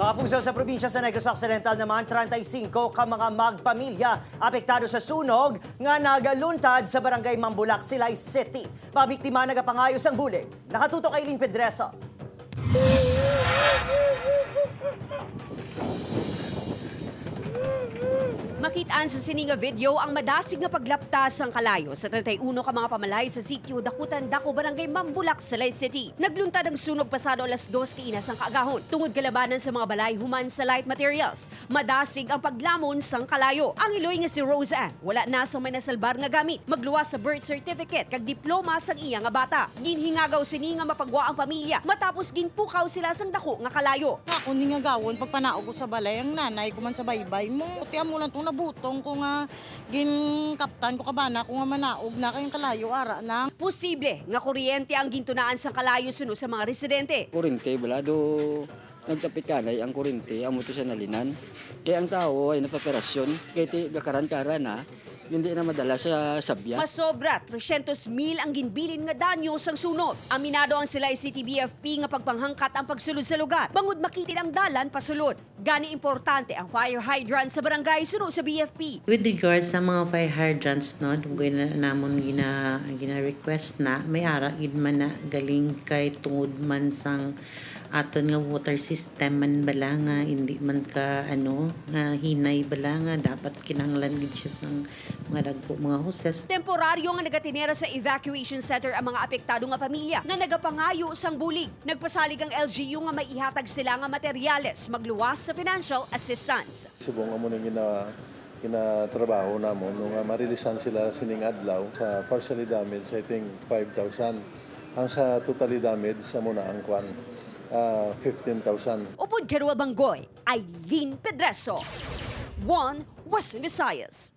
Mga puso sa probinsya sa Negros Occidental naman, 35 ka mga magpamilya apektado sa sunog nga nagaluntad sa barangay Mambulak, Silay City. Mabiktima nagapangayos ang bulig. Nakatutok kay Lynn Pedreso. Makitaan sa sininga video ang madasig na paglaptas ng kalayo sa 31 ka mga pamalay sa sitio Dakutan Dako, Barangay Mambulak, Silay City. Nagluntad ang sunog pasado alas 2 kiinas ang kaagahon. Tungod kalabanan sa mga balay human sa light materials. Madasig ang paglamon sang kalayo. Ang iloy nga si Roseanne, wala na sa may nasalbar nga gamit. Magluwas sa birth certificate kag diploma sang iya nga bata. Ginhingagaw sini nga mapagwa ang pamilya matapos ginpukaw sila sang dako nga kalayo. Ako ni nga gawon, pag panaog ko sa balay, ang nanay ko man sa baybay mo. Tiyan mo lang itong nabutong ko nga ginkaptan ko kabana ko nga manaog na kayong kalayo ara na. Posible nga kuryente ang gintunaan sang kalayo suno sa mga residente. Kurente, wala do nagtapit kanay ang kurente, amo to siya nalinan. Kaya ang tao ay napaperasyon, kaya ti gakaran-karan na, hindi na madala sa sabya. Masobra 300,000 ang ginbilin nga danyo sang sunod. Aminado ang Silay City BFP nga pagpanghangkat ang pagsulod sa lugar. Bangod makitin ang dalan pasulod. Gani importante ang fire hydrant sa barangay suno sa BFP. With regards sa mga fire hydrants, no, dugay na namon gina-request na may ara gid man na galing kay tungod man sang aton nga water system man bala nga hindi man ka nga hinay bala nga dapat kinahanglan gid siya sang mga dagko mga hoses. Temporaryo nga nagatinera sa evacuation center ang mga apektado nga pamilya nga nagapangayo sang bulig. Nagpasalig ang LGU nga may ihatag sila nga materyales magluwas sa financial assistance. Subong mo nang ginatrabaho namon nung marilisan sila sining adlaw sa partially damaged, I think 5,000. Ang sa totally damaged sa muna ang 15,000. Upod Karua Banggoy, Aileen Pedreso. One Western Visayas.